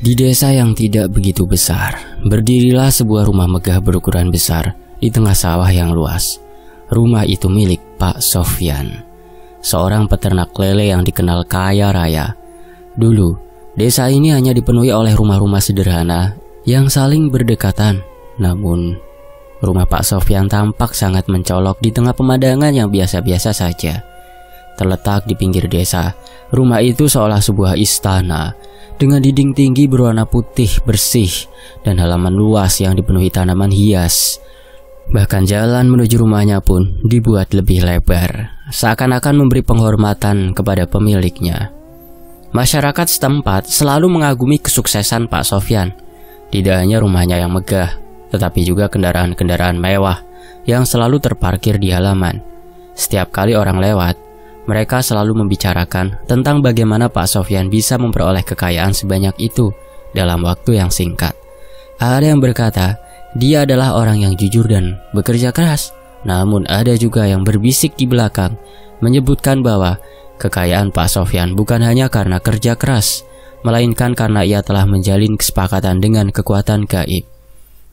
Di desa yang tidak begitu besar, berdirilah sebuah rumah megah berukuran besar di tengah sawah yang luas. Rumah itu milik Pak Sofyan, seorang peternak lele yang dikenal kaya raya. Dulu, desa ini hanya dipenuhi oleh rumah-rumah sederhana yang saling berdekatan. Namun, rumah Pak Sofyan tampak sangat mencolok di tengah pemandangan yang biasa-biasa saja. Terletak di pinggir desa, rumah itu seolah sebuah istana dengan dinding tinggi berwarna putih bersih dan halaman luas yang dipenuhi tanaman hias. Bahkan jalan menuju rumahnya pun dibuat lebih lebar, seakan-akan memberi penghormatan kepada pemiliknya. Masyarakat setempat selalu mengagumi kesuksesan Pak Sofyan. Tidak hanya rumahnya yang megah, tetapi juga kendaraan-kendaraan mewah yang selalu terparkir di halaman. Setiap kali orang lewat, mereka selalu membicarakan tentang bagaimana Pak Sofyan bisa memperoleh kekayaan sebanyak itu dalam waktu yang singkat. Ada yang berkata, dia adalah orang yang jujur dan bekerja keras. Namun ada juga yang berbisik di belakang, menyebutkan bahwa kekayaan Pak Sofyan bukan hanya karena kerja keras, melainkan karena ia telah menjalin kesepakatan dengan kekuatan gaib.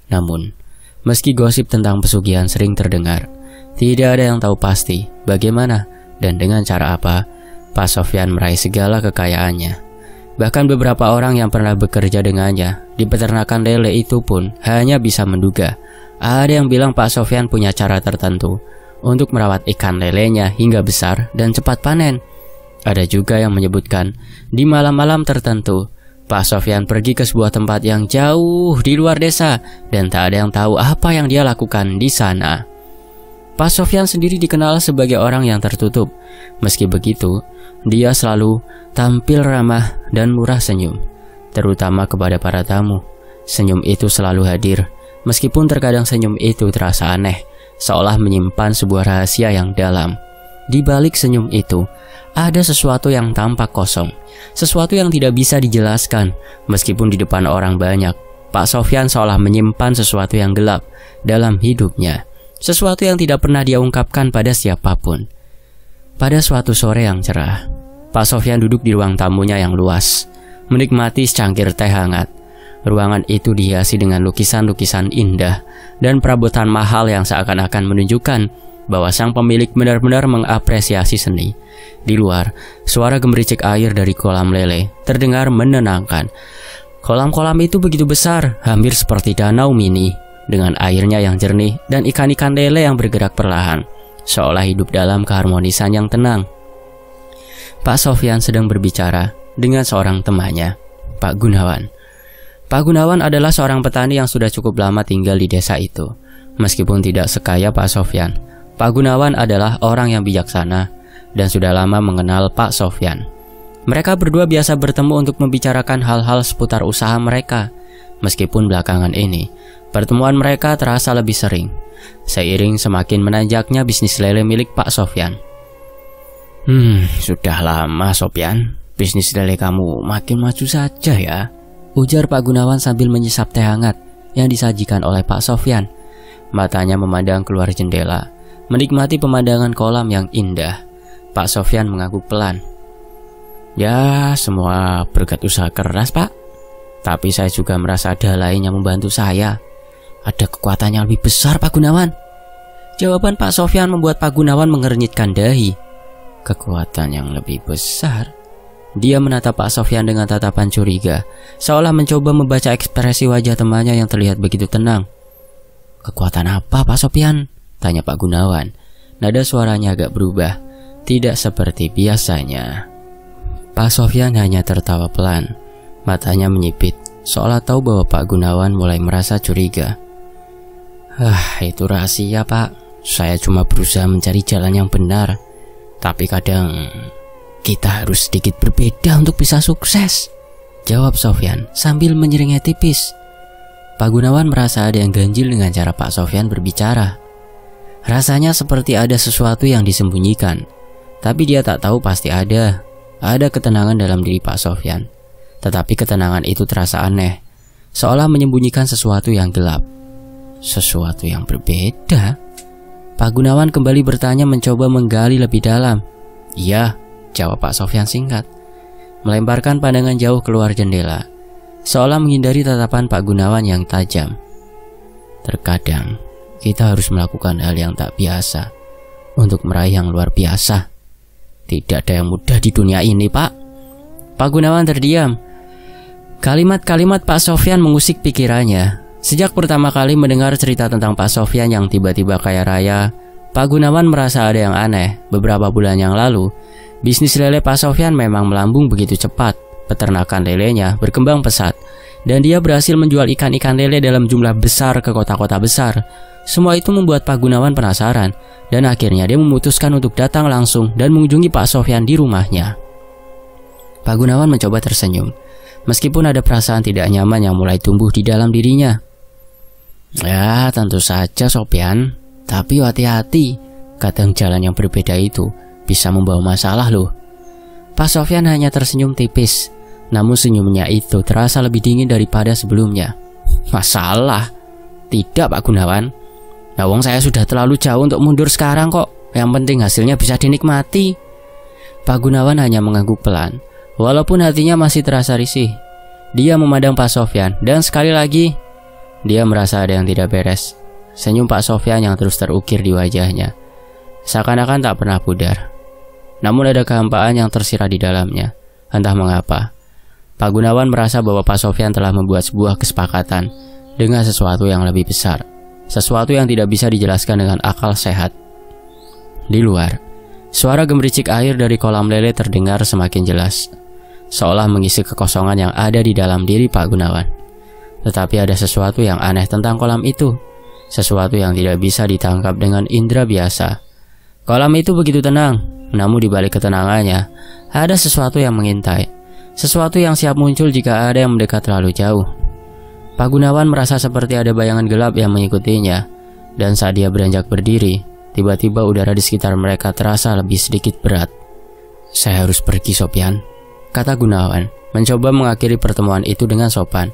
Namun, meski gosip tentang pesugihan sering terdengar, tidak ada yang tahu pasti bagaimana dan dengan cara apa Pak Sofyan meraih segala kekayaannya. Bahkan beberapa orang yang pernah bekerja dengannya di peternakan lele itu pun hanya bisa menduga. Ada yang bilang Pak Sofyan punya cara tertentu untuk merawat ikan lelenya hingga besar dan cepat panen. Ada juga yang menyebutkan di malam-malam tertentu Pak Sofyan pergi ke sebuah tempat yang jauh di luar desa dan tak ada yang tahu apa yang dia lakukan di sana. Pak Sofyan sendiri dikenal sebagai orang yang tertutup. Meski begitu, dia selalu tampil ramah dan murah senyum, terutama kepada para tamu. Senyum itu selalu hadir, meskipun terkadang senyum itu terasa aneh, seolah menyimpan sebuah rahasia yang dalam. Di balik senyum itu, ada sesuatu yang tampak kosong, sesuatu yang tidak bisa dijelaskan. Meskipun di depan orang banyak, Pak Sofyan seolah menyimpan sesuatu yang gelap dalam hidupnya. Sesuatu yang tidak pernah dia ungkapkan pada siapapun. Pada suatu sore yang cerah, Pak Sofyan duduk di ruang tamunya yang luas, menikmati secangkir teh hangat. Ruangan itu dihiasi dengan lukisan-lukisan indah dan perabotan mahal yang seakan-akan menunjukkan bahwa sang pemilik benar-benar mengapresiasi seni. Di luar, suara gemericik air dari kolam lele terdengar menenangkan. Kolam-kolam itu begitu besar, hampir seperti danau mini, dengan airnya yang jernih dan ikan-ikan lele yang bergerak perlahan, seolah hidup dalam keharmonisan yang tenang. Pak Sofyan sedang berbicara dengan seorang temannya, Pak Gunawan. Pak Gunawan adalah seorang petani yang sudah cukup lama tinggal di desa itu. Meskipun tidak sekaya Pak Sofyan, Pak Gunawan adalah orang yang bijaksana dan sudah lama mengenal Pak Sofyan. Mereka berdua biasa bertemu untuk membicarakan hal-hal seputar usaha mereka. Meskipun belakangan ini, pertemuan mereka terasa lebih sering, seiring semakin menanjaknya bisnis lele milik Pak Sofyan. Sudah lama Sofyan, bisnis lele kamu makin maju saja ya, ujar Pak Gunawan sambil menyesap teh hangat yang disajikan oleh Pak Sofyan. Matanya memandang keluar jendela, menikmati pemandangan kolam yang indah. Pak Sofyan mengangguk pelan. Ya, semua berkat usaha keras Pak. Tapi saya juga merasa ada lain yang membantu saya. Ada kekuatan yang lebih besar Pak Gunawan. Jawaban Pak Sofyan membuat Pak Gunawan mengernyitkan dahi. Kekuatan yang lebih besar? Dia menatap Pak Sofyan dengan tatapan curiga, seolah mencoba membaca ekspresi wajah temannya yang terlihat begitu tenang. Kekuatan apa Pak Sofyan? Tanya Pak Gunawan. Nada suaranya agak berubah, tidak seperti biasanya. Pak Sofyan hanya tertawa pelan. Matanya menyipit, seolah tahu bahwa Pak Gunawan mulai merasa curiga. Itu rahasia Pak. Saya cuma berusaha mencari jalan yang benar. Tapi kadang kita harus sedikit berbeda untuk bisa sukses, jawab Sofyan sambil menyeringai tipis. Pak Gunawan merasa ada yang ganjil dengan cara Pak Sofyan berbicara. Rasanya seperti ada sesuatu yang disembunyikan. Tapi dia tak tahu pasti ada. Ada ketenangan dalam diri Pak Sofyan. Tetapi ketenangan itu terasa aneh, seolah menyembunyikan sesuatu yang gelap. Sesuatu yang berbeda? Pak Gunawan kembali bertanya, mencoba menggali lebih dalam. Iya, jawab Pak Sofyan singkat, melemparkan pandangan jauh keluar jendela. seolah menghindari tatapan Pak Gunawan yang tajam. Terkadang kita harus melakukan hal yang tak biasa untuk meraih yang luar biasa. Tidak ada yang mudah di dunia ini, Pak. Pak Gunawan terdiam. Kalimat-kalimat Pak Sofyan mengusik pikirannya. Sejak pertama kali mendengar cerita tentang Pak Sofyan yang tiba-tiba kaya raya, Pak Gunawan merasa ada yang aneh. Beberapa bulan yang lalu, bisnis lele Pak Sofyan memang melambung begitu cepat. Peternakan lelenya berkembang pesat, dan dia berhasil menjual ikan-ikan lele dalam jumlah besar ke kota-kota besar. Semua itu membuat Pak Gunawan penasaran, dan akhirnya dia memutuskan untuk datang langsung dan mengunjungi Pak Sofyan di rumahnya. Pak Gunawan mencoba tersenyum, meskipun ada perasaan tidak nyaman yang mulai tumbuh di dalam dirinya. Ya, tentu saja Sofyan, tapi hati-hati, kadang jalan yang berbeda itu bisa membawa masalah loh. Pak Sofyan hanya tersenyum tipis, namun senyumnya itu terasa lebih dingin daripada sebelumnya. Masalah? Tidak, Pak Gunawan. Nah, wong saya sudah terlalu jauh untuk mundur sekarang kok. Yang penting hasilnya bisa dinikmati. Pak Gunawan hanya mengangguk pelan, walaupun hatinya masih terasa risih. Dia memandang Pak Sofyan, dan sekali lagi dia merasa ada yang tidak beres. Senyum Pak Sofyan yang terus terukir di wajahnya, seakan-akan tak pernah pudar. Namun ada kehampaan yang tersirat di dalamnya. Entah mengapa, Pak Gunawan merasa bahwa Pak Sofyan telah membuat sebuah kesepakatan dengan sesuatu yang lebih besar, sesuatu yang tidak bisa dijelaskan dengan akal sehat. Di luar, suara gemericik air dari kolam lele terdengar semakin jelas, seolah mengisi kekosongan yang ada di dalam diri Pak Gunawan. Tetapi ada sesuatu yang aneh tentang kolam itu, sesuatu yang tidak bisa ditangkap dengan indera biasa. Kolam itu begitu tenang, namun di balik ketenangannya ada sesuatu yang mengintai, sesuatu yang siap muncul jika ada yang mendekat terlalu jauh. Pak Gunawan merasa seperti ada bayangan gelap yang mengikutinya, dan saat dia beranjak berdiri, tiba-tiba udara di sekitar mereka terasa lebih sedikit berat. Saya harus pergi, Sofyan, kata Gunawan, mencoba mengakhiri pertemuan itu dengan sopan.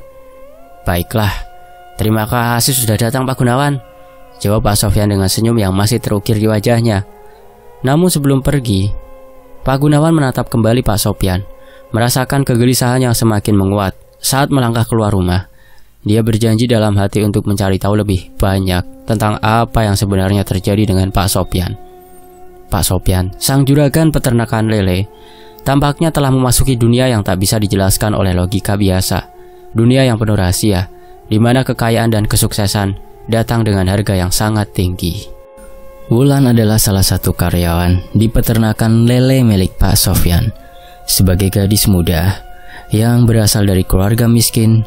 Baiklah, terima kasih sudah datang Pak Gunawan, jawab Pak Sofyan dengan senyum yang masih terukir di wajahnya. Namun sebelum pergi, Pak Gunawan menatap kembali Pak Sofyan, merasakan kegelisahan yang semakin menguat saat melangkah keluar rumah. Dia berjanji dalam hati untuk mencari tahu lebih banyak tentang apa yang sebenarnya terjadi dengan Pak Sofyan. Pak Sofyan, sang juragan peternakan lele, tampaknya telah memasuki dunia yang tak bisa dijelaskan oleh logika biasa. Dunia yang penuh rahasia, di mana kekayaan dan kesuksesan datang dengan harga yang sangat tinggi. Wulan adalah salah satu karyawan di peternakan lele milik Pak Sofyan. Sebagai gadis muda yang berasal dari keluarga miskin,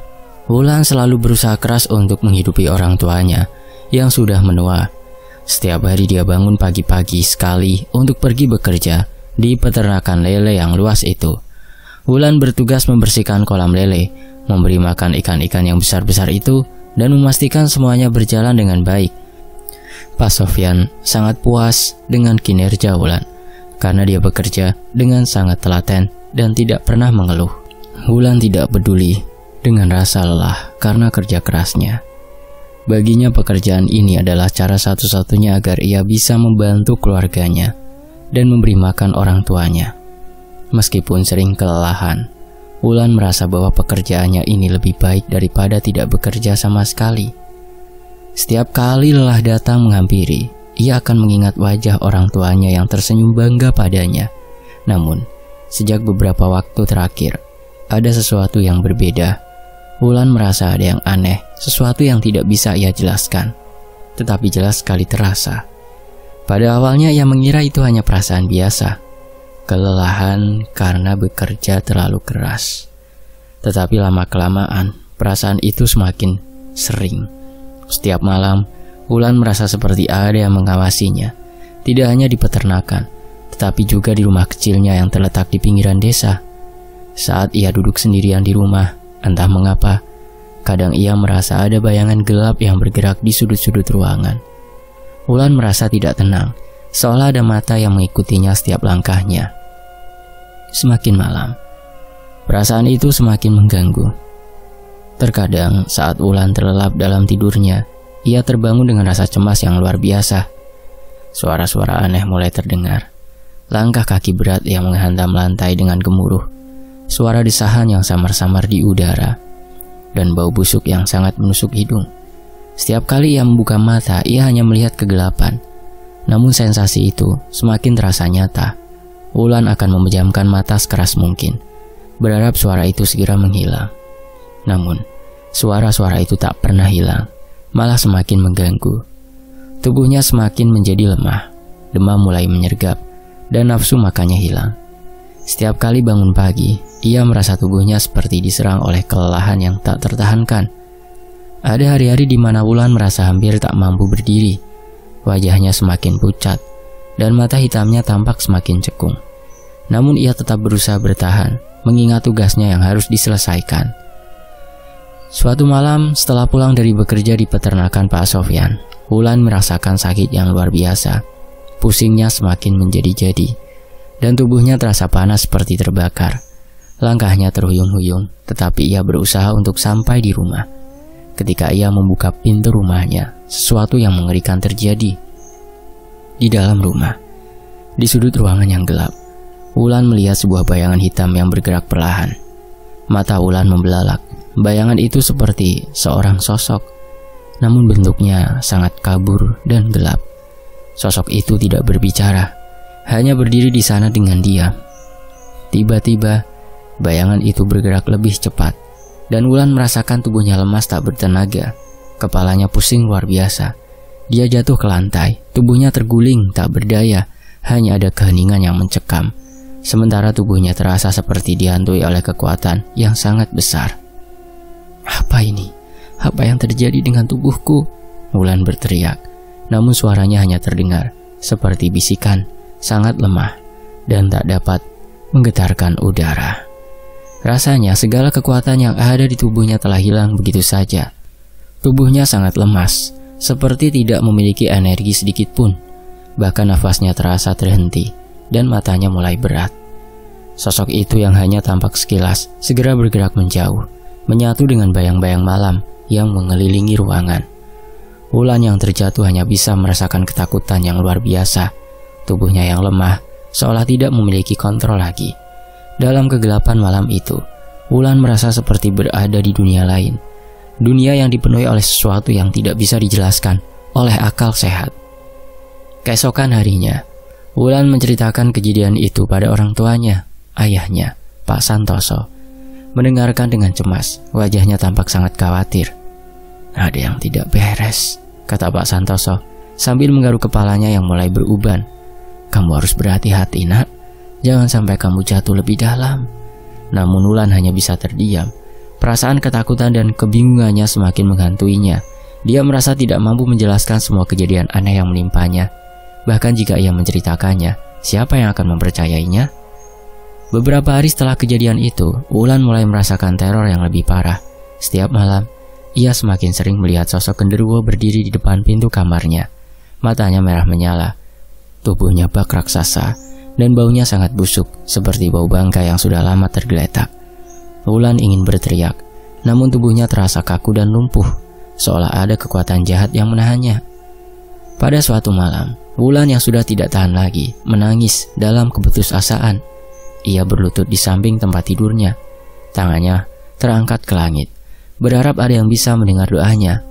Wulan selalu berusaha keras untuk menghidupi orang tuanya yang sudah menua. Setiap hari dia bangun pagi-pagi sekali untuk pergi bekerja di peternakan lele yang luas itu. Wulan bertugas membersihkan kolam lele, memberi makan ikan-ikan yang besar-besar itu, dan memastikan semuanya berjalan dengan baik. Pak Sofyan sangat puas dengan kinerja Wulan, karena dia bekerja dengan sangat telaten dan tidak pernah mengeluh. Wulan tidak peduli dengan rasa lelah karena kerja kerasnya. Baginya pekerjaan ini adalah cara satu-satunya agar ia bisa membantu keluarganya dan memberi makan orang tuanya. Meskipun sering kelelahan, Wulan merasa bahwa pekerjaannya ini lebih baik daripada tidak bekerja sama sekali. Setiap kali lelah datang menghampiri, ia akan mengingat wajah orang tuanya yang tersenyum bangga padanya. Namun, sejak beberapa waktu terakhir, ada sesuatu yang berbeda. Wulan merasa ada yang aneh, sesuatu yang tidak bisa ia jelaskan, tetapi jelas sekali terasa. Pada awalnya ia mengira itu hanya perasaan biasa, kelelahan karena bekerja terlalu keras. Tetapi lama-kelamaan, perasaan itu semakin sering. Setiap malam, Wulan merasa seperti ada yang mengawasinya, tidak hanya di peternakan, tetapi juga di rumah kecilnya yang terletak di pinggiran desa. Saat ia duduk sendirian di rumah, entah mengapa, kadang ia merasa ada bayangan gelap yang bergerak di sudut-sudut ruangan. Wulan merasa tidak tenang, seolah ada mata yang mengikutinya setiap langkahnya. Semakin malam, perasaan itu semakin mengganggu. Terkadang saat Wulan terlelap dalam tidurnya, ia terbangun dengan rasa cemas yang luar biasa. Suara-suara aneh mulai terdengar. Langkah kaki berat yang menghantam lantai dengan gemuruh. Suara desahan yang samar-samar di udara. dan bau busuk yang sangat menusuk hidung. Setiap kali ia membuka mata, ia hanya melihat kegelapan. Namun sensasi itu semakin terasa nyata. Wulan akan memejamkan mata sekeras mungkin, berharap suara itu segera menghilang. Namun, suara-suara itu tak pernah hilang, malah semakin mengganggu. Tubuhnya semakin menjadi lemah, demam mulai menyergap, dan nafsu makannya hilang. Setiap kali bangun pagi, ia merasa tubuhnya seperti diserang oleh kelelahan yang tak tertahankan. Ada hari-hari di mana Wulan merasa hampir tak mampu berdiri. Wajahnya semakin pucat, dan mata hitamnya tampak semakin cekung. Namun ia tetap berusaha bertahan, mengingat tugasnya yang harus diselesaikan. Suatu malam, setelah pulang dari bekerja di peternakan Pak Sofyan, Wulan merasakan sakit yang luar biasa. Pusingnya semakin menjadi-jadi, dan tubuhnya terasa panas seperti terbakar. Langkahnya terhuyung-huyung, tetapi ia berusaha untuk sampai di rumah. Ketika ia membuka pintu rumahnya, sesuatu yang mengerikan terjadi. Di dalam rumah, di sudut ruangan yang gelap, Wulan melihat sebuah bayangan hitam yang bergerak perlahan. Mata Wulan membelalak. Bayangan itu seperti seorang sosok, namun bentuknya sangat kabur dan gelap. Sosok itu tidak berbicara, hanya berdiri di sana dengan diam. Tiba-tiba, bayangan itu bergerak lebih cepat, dan Wulan merasakan tubuhnya lemas tak bertenaga. Kepalanya pusing luar biasa. Dia jatuh ke lantai, tubuhnya terguling tak berdaya, hanya ada keheningan yang mencekam. Sementara tubuhnya terasa seperti dihantui oleh kekuatan yang sangat besar. Apa ini? Apa yang terjadi dengan tubuhku? Wulan berteriak, namun suaranya hanya terdengar seperti bisikan, sangat lemah, dan tak dapat menggetarkan udara. Rasanya segala kekuatan yang ada di tubuhnya telah hilang begitu saja. Tubuhnya sangat lemas, seperti tidak memiliki energi sedikit pun. Bahkan nafasnya terasa terhenti, dan matanya mulai berat. Sosok itu yang hanya tampak sekilas, segera bergerak menjauh, menyatu dengan bayang-bayang malam yang mengelilingi ruangan. Wulan yang terjatuh hanya bisa merasakan ketakutan yang luar biasa. Tubuhnya yang lemah, seolah tidak memiliki kontrol lagi. Dalam kegelapan malam itu, Wulan merasa seperti berada di dunia lain. Dunia yang dipenuhi oleh sesuatu yang tidak bisa dijelaskan oleh akal sehat. Keesokan harinya, Wulan menceritakan kejadian itu pada orang tuanya, ayahnya, Pak Santoso. Mendengarkan dengan cemas, wajahnya tampak sangat khawatir. Ada yang tidak beres, kata Pak Santoso, sambil menggaruk kepalanya yang mulai beruban. Kamu harus berhati-hati, nak. Jangan sampai kamu jatuh lebih dalam. Namun Wulan hanya bisa terdiam. Perasaan ketakutan dan kebingungannya semakin menghantuinya. Dia merasa tidak mampu menjelaskan semua kejadian aneh yang menimpanya. Bahkan jika ia menceritakannya, siapa yang akan mempercayainya? Beberapa hari setelah kejadian itu, Wulan mulai merasakan teror yang lebih parah. Setiap malam, ia semakin sering melihat sosok genderuwo berdiri di depan pintu kamarnya. Matanya merah menyala. Tubuhnya bak raksasa, dan baunya sangat busuk, seperti bau bangkai yang sudah lama tergeletak. Wulan ingin berteriak, namun tubuhnya terasa kaku dan lumpuh, seolah ada kekuatan jahat yang menahannya. Pada suatu malam, Wulan yang sudah tidak tahan lagi, menangis dalam keputusasaan. Ia berlutut di samping tempat tidurnya. Tangannya terangkat ke langit, berharap ada yang bisa mendengar doanya.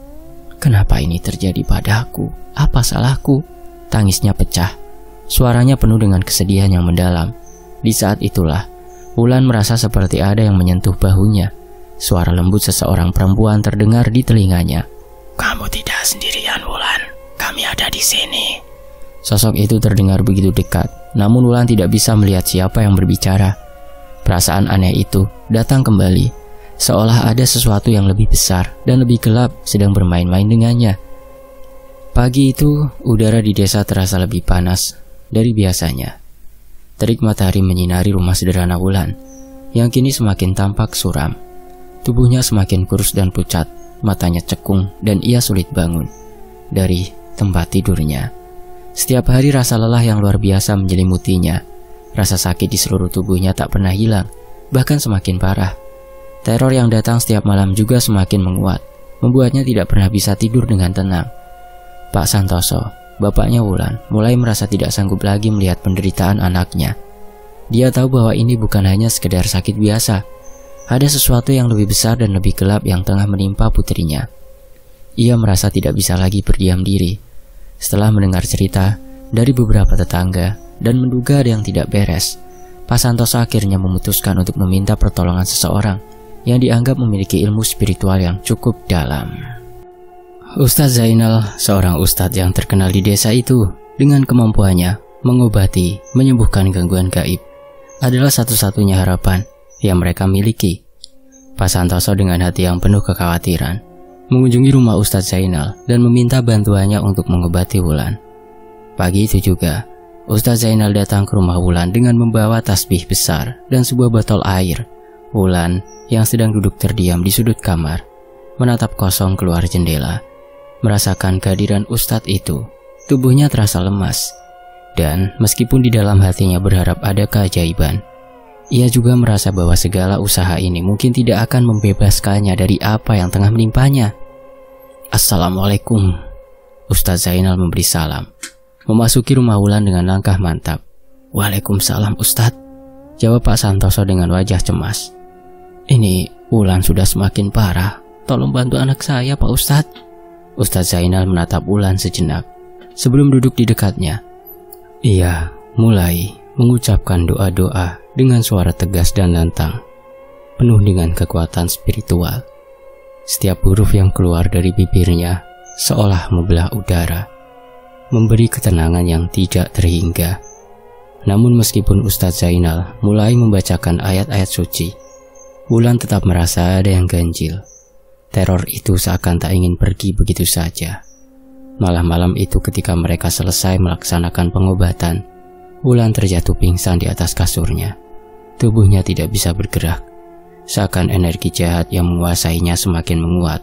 Kenapa ini terjadi padaku? Apa salahku? Tangisnya pecah. Suaranya penuh dengan kesedihan yang mendalam. Di saat itulah, Wulan merasa seperti ada yang menyentuh bahunya. Suara lembut seseorang perempuan terdengar di telinganya. Kamu tidak sendirian, Wulan. Kami ada di sini. Sosok itu terdengar begitu dekat, namun Wulan tidak bisa melihat siapa yang berbicara. Perasaan aneh itu datang kembali, seolah ada sesuatu yang lebih besar dan lebih gelap sedang bermain-main dengannya. Pagi itu, udara di desa terasa lebih panas dari biasanya. Terik matahari menyinari rumah sederhana Wulan, yang kini semakin tampak suram. Tubuhnya semakin kurus dan pucat, matanya cekung dan ia sulit bangun dari tempat tidurnya. Setiap hari rasa lelah yang luar biasa menyelimutinya. Rasa sakit di seluruh tubuhnya tak pernah hilang, bahkan semakin parah. Teror yang datang setiap malam juga semakin menguat, membuatnya tidak pernah bisa tidur dengan tenang. Pak Santoso, bapaknya Wulan, mulai merasa tidak sanggup lagi melihat penderitaan anaknya. Dia tahu bahwa ini bukan hanya sekedar sakit biasa. ada sesuatu yang lebih besar dan lebih gelap yang tengah menimpa putrinya. Ia merasa tidak bisa lagi berdiam diri. Setelah mendengar cerita dari beberapa tetangga dan menduga ada yang tidak beres, Pak Santoso akhirnya memutuskan untuk meminta pertolongan seseorang yang dianggap memiliki ilmu spiritual yang cukup dalam. Ustadz Zainal, seorang ustadz yang terkenal di desa itu, dengan kemampuannya mengobati, menyembuhkan gangguan gaib, adalah satu-satunya harapan yang mereka miliki. Pak Santoso dengan hati yang penuh kekhawatiran mengunjungi rumah Ustadz Zainal dan meminta bantuannya untuk mengobati Wulan. Pagi itu juga, Ustadz Zainal datang ke rumah Wulan dengan membawa tasbih besar dan sebuah botol air. Wulan yang sedang duduk terdiam di sudut kamar, menatap kosong keluar jendela. Merasakan kehadiran Ustadz itu, tubuhnya terasa lemas. Dan meskipun di dalam hatinya berharap ada keajaiban, ia juga merasa bahwa segala usaha ini mungkin tidak akan membebaskannya dari apa yang tengah menimpanya. Assalamualaikum. Ustadz Zainal memberi salam, memasuki rumah Wulan dengan langkah mantap. Waalaikumsalam Ustadz, jawab Pak Santoso dengan wajah cemas. Ini Wulan sudah semakin parah, tolong bantu anak saya Pak Ustadz. Ustadz Zainal menatap Wulan sejenak sebelum duduk di dekatnya. Ia mulai mengucapkan doa-doa dengan suara tegas dan lantang, penuh dengan kekuatan spiritual. Setiap huruf yang keluar dari bibirnya seolah membelah udara, memberi ketenangan yang tidak terhingga. Namun meskipun Ustadz Zainal mulai membacakan ayat-ayat suci, Wulan tetap merasa ada yang ganjil. Teror itu seakan tak ingin pergi begitu saja. Malam itu ketika mereka selesai melaksanakan pengobatan, Wulan terjatuh pingsan di atas kasurnya. Tubuhnya tidak bisa bergerak, seakan energi jahat yang menguasainya semakin menguat.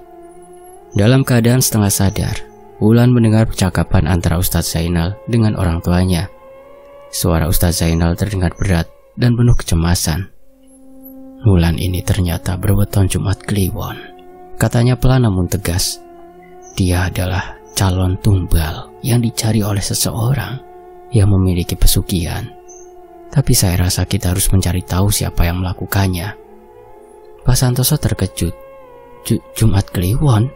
Dalam keadaan setengah sadar, Wulan mendengar percakapan antara Ustadz Zainal dengan orang tuanya. Suara Ustadz Zainal terdengar berat dan penuh kecemasan. Wulan ini ternyata berweton Jumat Kliwon, katanya pelan namun tegas. Dia adalah calon tumbal yang dicari oleh seseorang yang memiliki pesugihan. Tapi saya rasa kita harus mencari tahu siapa yang melakukannya. Pak Santoso terkejut. Jumat Kliwon?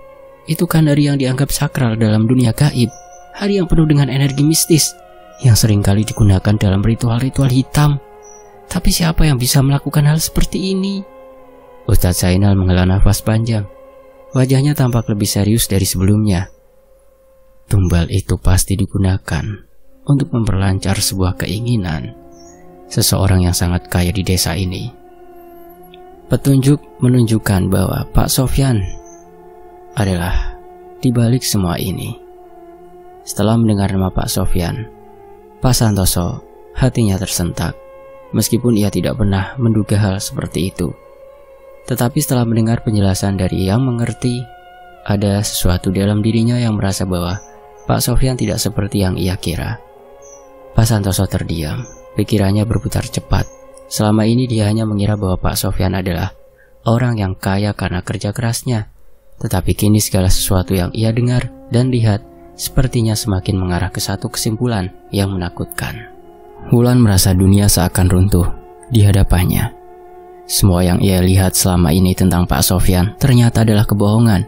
Itu kan hari yang dianggap sakral dalam dunia gaib. Hari yang penuh dengan energi mistis yang seringkali digunakan dalam ritual-ritual hitam. Tapi siapa yang bisa melakukan hal seperti ini? Ustadz Zainal menghela nafas panjang. Wajahnya tampak lebih serius dari sebelumnya. Tumbal itu pasti digunakan untuk memperlancar sebuah keinginan seseorang yang sangat kaya di desa ini. Petunjuk menunjukkan bahwa Pak Sofyan adalah di balik semua ini. Setelah mendengar nama Pak Sofyan, Pak Santoso hatinya tersentak, meskipun ia tidak pernah menduga hal seperti itu. Tetapi setelah mendengar penjelasan dari yang mengerti, ada sesuatu dalam dirinya yang merasa bahwa Pak Sofyan tidak seperti yang ia kira. Pak Santoso terdiam, pikirannya berputar cepat. Selama ini dia hanya mengira bahwa Pak Sofyan adalah orang yang kaya karena kerja kerasnya. Tetapi kini segala sesuatu yang ia dengar dan lihat sepertinya semakin mengarah ke satu kesimpulan yang menakutkan. Wulan merasa dunia seakan runtuh di hadapannya. Semua yang ia lihat selama ini tentang Pak Sofyan ternyata adalah kebohongan.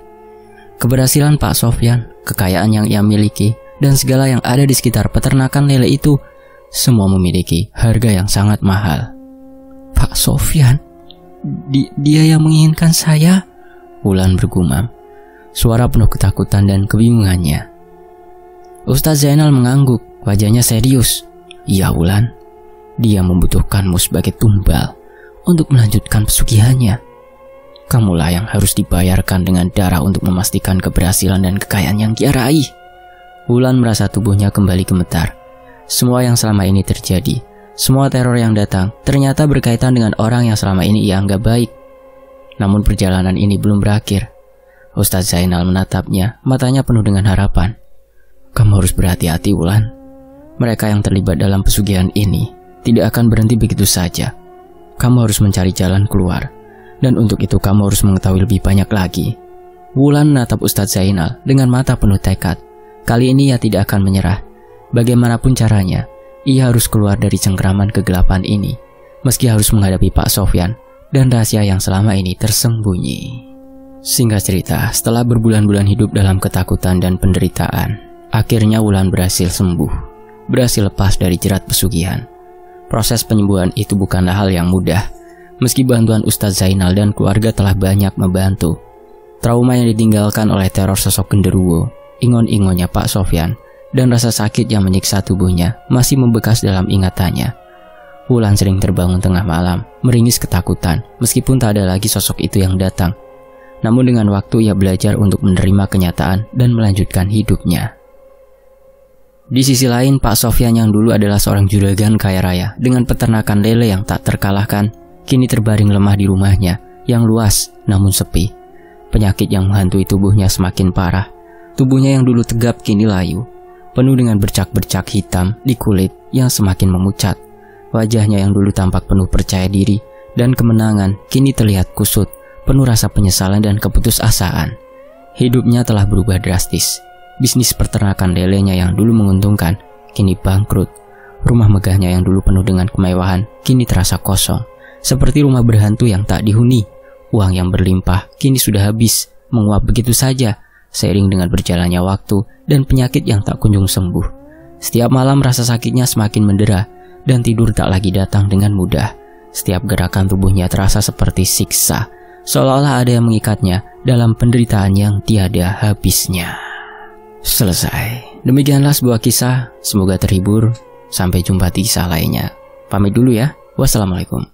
Keberhasilan Pak Sofyan, kekayaan yang ia miliki, dan segala yang ada di sekitar peternakan lele itu semua memiliki harga yang sangat mahal. Pak Sofyan, dia yang menginginkan saya? Wulan bergumam, suara penuh ketakutan dan kebingungannya. Ustadz Zainal mengangguk, wajahnya serius. Iya Wulan, dia membutuhkanmu sebagai tumbal untuk melanjutkan pesugihannya. Kamulah yang harus dibayarkan dengan darah untuk memastikan keberhasilan dan kekayaan yang dia raih. Wulan merasa tubuhnya kembali gemetar. Semua yang selama ini terjadi, semua teror yang datang, ternyata berkaitan dengan orang yang selama ini ia anggap baik. Namun perjalanan ini belum berakhir. Ustadz Zainal menatapnya, matanya penuh dengan harapan. Kamu harus berhati-hati Wulan. Mereka yang terlibat dalam pesugihan ini tidak akan berhenti begitu saja. Kamu harus mencari jalan keluar. Dan untuk itu kamu harus mengetahui lebih banyak lagi. Wulan menatap Ustadz Zainal dengan mata penuh tekad. Kali ini ia tidak akan menyerah. Bagaimanapun caranya, ia harus keluar dari cengkraman kegelapan ini. Meski harus menghadapi Pak Sofyan, dan rahasia yang selama ini tersembunyi. Singkat cerita, setelah berbulan-bulan hidup dalam ketakutan dan penderitaan, akhirnya Wulan berhasil sembuh, berhasil lepas dari jerat pesugihan. Proses penyembuhan itu bukanlah hal yang mudah. Meski bantuan Ustadz Zainal dan keluarga telah banyak membantu, trauma yang ditinggalkan oleh teror sosok genderuwo, ingon-ingonnya Pak Sofyan, dan rasa sakit yang menyiksa tubuhnya masih membekas dalam ingatannya. Wulan sering terbangun tengah malam, meringis ketakutan, meskipun tak ada lagi sosok itu yang datang. Namun dengan waktu ia belajar untuk menerima kenyataan dan melanjutkan hidupnya. Di sisi lain, Pak Sofyan yang dulu adalah seorang juragan kaya raya dengan peternakan lele yang tak terkalahkan, kini terbaring lemah di rumahnya yang luas namun sepi. Penyakit yang menghantui tubuhnya semakin parah. Tubuhnya yang dulu tegap kini layu, penuh dengan bercak-bercak hitam di kulit yang semakin memucat. Wajahnya yang dulu tampak penuh percaya diri dan kemenangan kini terlihat kusut, penuh rasa penyesalan dan keputusasaan. Hidupnya telah berubah drastis. Bisnis peternakan lelenya yang dulu menguntungkan kini bangkrut. Rumah megahnya yang dulu penuh dengan kemewahan kini terasa kosong, seperti rumah berhantu yang tak dihuni. Uang yang berlimpah kini sudah habis, menguap begitu saja seiring dengan berjalannya waktu dan penyakit yang tak kunjung sembuh. Setiap malam rasa sakitnya semakin mendera dan tidur tak lagi datang dengan mudah. Setiap gerakan tubuhnya terasa seperti siksa, seolah-olah ada yang mengikatnya dalam penderitaan yang tiada habisnya. Selesai. Demikianlah sebuah kisah, semoga terhibur. Sampai jumpa di kisah lainnya. Pamit dulu ya. Wassalamualaikum.